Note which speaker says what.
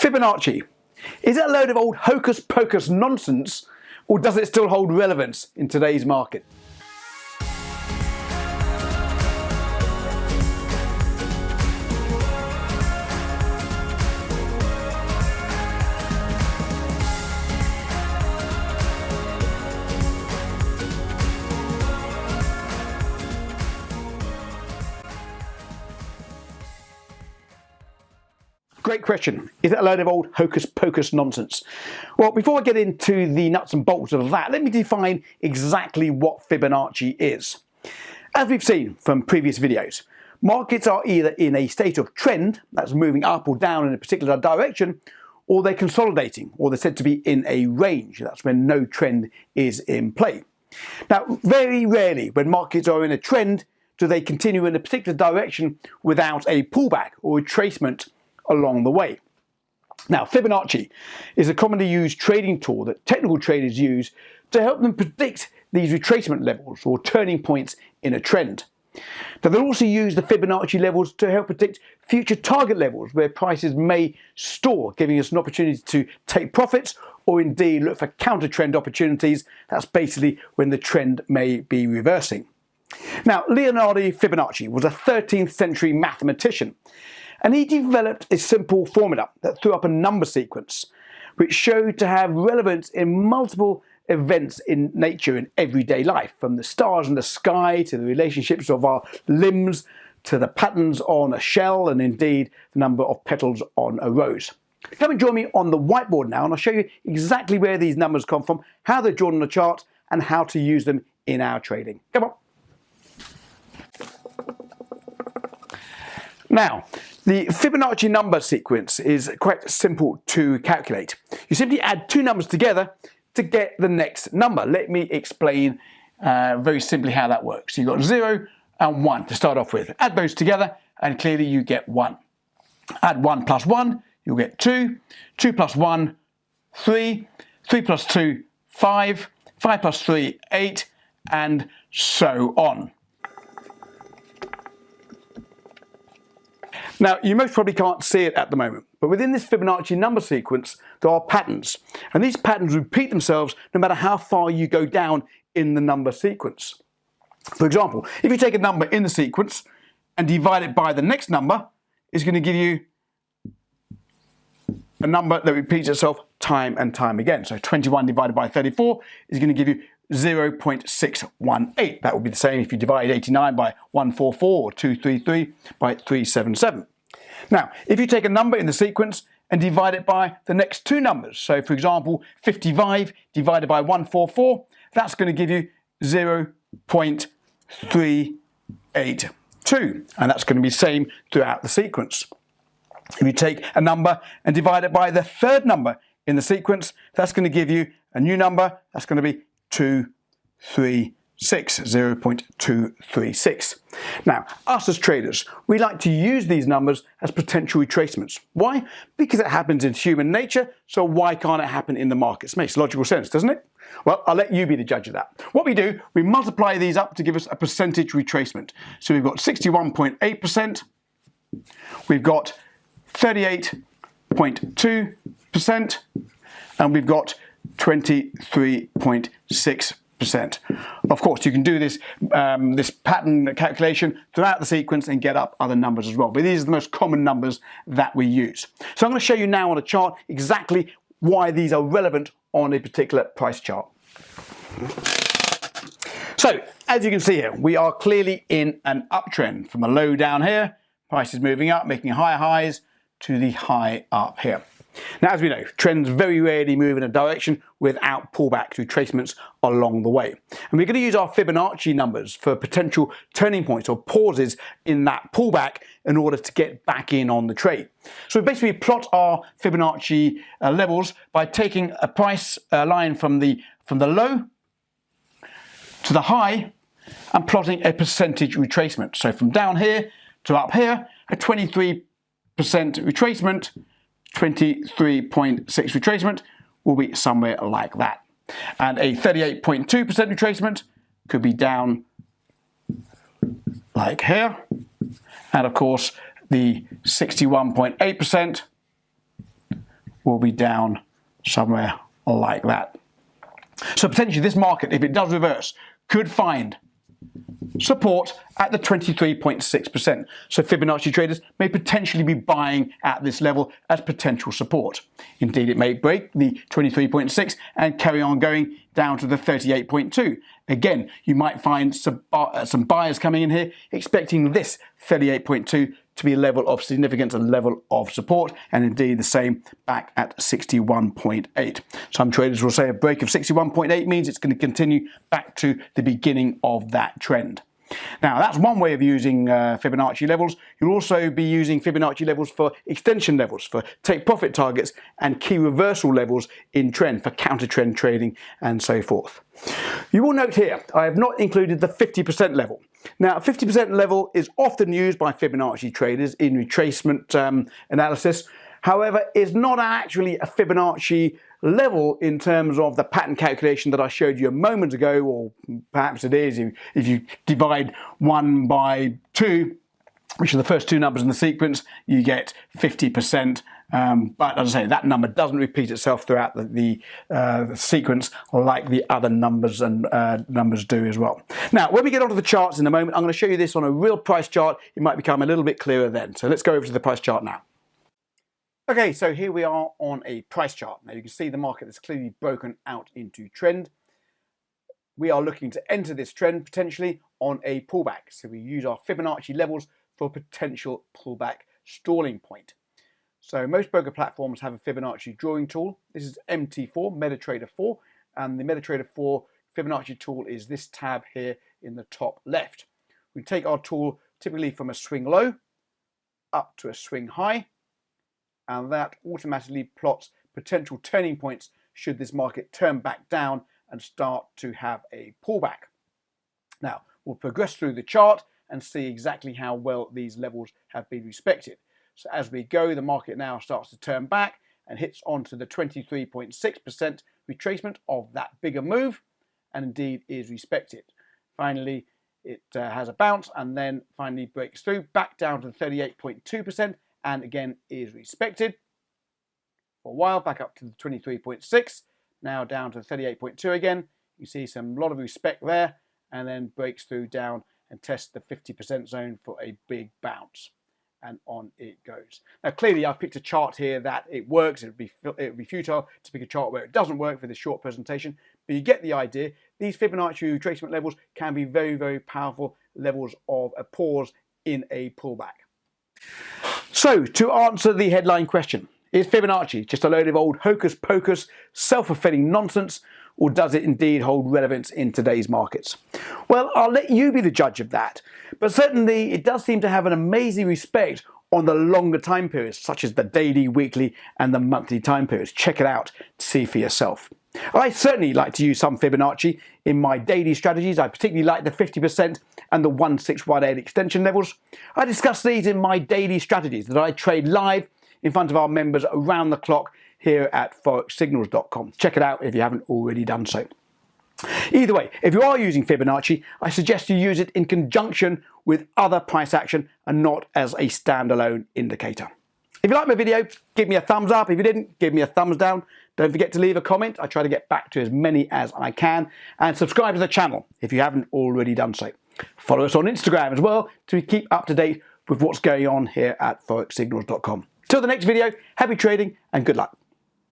Speaker 1: Fibonacci. Is it a load of old hocus pocus nonsense, or does it still hold relevance in today's market? Great question. Is it a load of old hocus pocus nonsense? Well, before I get into the nuts and bolts of that, let me define exactly what Fibonacci is. As we've seen from previous videos, markets are either in a state of trend, that's moving up or down in a particular direction, or they're consolidating, or they're said to be in a range. That's when no trend is in play. Now, very rarely when markets are in a trend do they continue in a particular direction without a pullback or retracement along the way. Now, Fibonacci is a commonly used trading tool that technical traders use to help them predict these retracement levels or turning points in a trend. Now, they'll also use the Fibonacci levels to help predict future target levels where prices may store, giving us an opportunity to take profits or indeed look for counter trend opportunities. That's basically when the trend may be reversing. Now, Leonardo Fibonacci was a 13th century mathematician, and he developed a simple formula that threw up a number sequence which showed to have relevance in multiple events in nature and everyday life, from the stars in the sky to the relationships of our limbs to the patterns on a shell and indeed the number of petals on a rose. Come and join me on the whiteboard now, and I'll show you exactly where these numbers come from, how they're drawn on the chart, and how to use them in our trading. Come on. Now, the Fibonacci number sequence is quite simple to calculate. You simply add two numbers together to get the next number. Let me explain very simply how that works. You've got 0 and 1 to start off with. Add those together and clearly you get 1. Add 1 plus 1, you'll get 2. 2 plus 1, 3. 3 plus 2, 5. 5 plus 3, 8, and so on. Now, you most probably can't see it at the moment, but within this Fibonacci number sequence, there are patterns, and these patterns repeat themselves no matter how far you go down in the number sequence. For example, if you take a number in the sequence and divide it by the next number, it's going to give you a number that repeats itself time and time again. So 21 divided by 34 is going to give you 0.618. That would be the same if you divide 89 by 144 or 233 by 377. Now, if you take a number in the sequence and divide it by the next two numbers, so for example 55 divided by 144, that's going to give you 0.382, and that's going to be the same throughout the sequence. If you take a number and divide it by the third number in the sequence, that's going to give you a new number. That's going to be 0.236. Now, us as traders, we like to use these numbers as potential retracements. Why? Because it happens in human nature, so why can't it happen in the markets? Makes logical sense, doesn't it? Well, I'll let you be the judge of that. What we do, we multiply these up to give us a percentage retracement. So we've got 61.8%, we've got 38.2%, and we've got 23.6%. Of course, you can do this pattern calculation throughout the sequence and get up other numbers as well. But these are the most common numbers that we use. So I'm going to show you now on a chart exactly why these are relevant on a particular price chart. So, as you can see here, we are clearly in an uptrend. From a low down here, price is moving up, making higher highs, to the high up here. Now, as we know, trends very rarely move in a direction without pullbacks, retracements along the way. And we're going to use our Fibonacci numbers for potential turning points or pauses in that pullback in order to get back in on the trade. So we basically plot our Fibonacci levels by taking a price line from the low to the high and plotting a percentage retracement. So from down here to up here, a 23% retracement, 23.6 retracement will be somewhere like that. And a 38.2% retracement could be down like here. And of course, the 61.8% will be down somewhere like that. So potentially this market, if it does reverse, could find support at the 23.6%. So Fibonacci traders may potentially be buying at this level as potential support. Indeed, it may break the 23.6 and carry on going down to the 38.2. Again, you might find some buyers coming in here expecting this 38.2 to be a level of significance, a level of support, and indeed the same back at 61.8. Some traders will say a break of 61.8 means it's going to continue back to the beginning of that trend. Now, that's one way of using Fibonacci levels. You'll also be using Fibonacci levels for extension levels, for take profit targets, and key reversal levels in trend for counter trend trading and so forth. You will note here, I have not included the 50% level. Now, 50% level is often used by Fibonacci traders in retracement analysis. However, it's not actually a Fibonacci level in terms of the pattern calculation that I showed you a moment ago, or perhaps it is if you divide 1 by 2, which are the first two numbers in the sequence, you get 50%. But as I say, that number doesn't repeat itself throughout the sequence like the other numbers and numbers do as well. Now, when we get onto the charts in a moment, I'm going to show you this on a real price chart. It might become a little bit clearer then. So let's go over to the price chart now. Okay, so here we are on a price chart. Now you can see the market has clearly broken out into trend. We are looking to enter this trend potentially on a pullback. So we use our Fibonacci levels for potential pullback stalling point. So most broker platforms have a Fibonacci drawing tool. This is MT4, MetaTrader 4, and the MetaTrader 4 Fibonacci tool is this tab here in the top left. We take our tool typically from a swing low up to a swing high, and that automatically plots potential turning points should this market turn back down and start to have a pullback. Now, we'll progress through the chart and see exactly how well these levels have been respected. So as we go, the market now starts to turn back and hits onto the 23.6% retracement of that bigger move, and indeed is respected. Finally, it has a bounce and then finally breaks through back down to the 38.2%, and again is respected for a while, back up to the 23.6, now down to 38.2 again. You see a lot of respect there, and then breaks through down and tests the 50% zone for a big bounce, and on it goes. Now clearly I've picked a chart here that it works. It would be futile to pick a chart where it doesn't work for this short presentation, but you get the idea. These Fibonacci retracement levels can be very, very powerful levels of a pause in a pullback. So, to answer the headline question, is Fibonacci just a load of old hocus-pocus, self-fulfilling nonsense, or does it indeed hold relevance in today's markets? Well, I'll let you be the judge of that, but certainly it does seem to have an amazing respect on the longer time periods, such as the daily, weekly, and the monthly time periods. Check it out to see for yourself. I certainly like to use some Fibonacci in my daily strategies. I particularly like the 50% and the 1618 extension levels. I discuss these in my daily strategies that I trade live in front of our members around the clock here at forexsignals.com. Check it out if you haven't already done so. Either way, if you are using Fibonacci, I suggest you use it in conjunction with other price action and not as a standalone indicator. If you like my video, give me a thumbs up. If you didn't, give me a thumbs down. Don't forget to leave a comment. I try to get back to as many as I can. And subscribe to the channel if you haven't already done so. Follow us on Instagram as well to keep up to date with what's going on here at forexsignals.com. Till the next video, happy trading and good luck.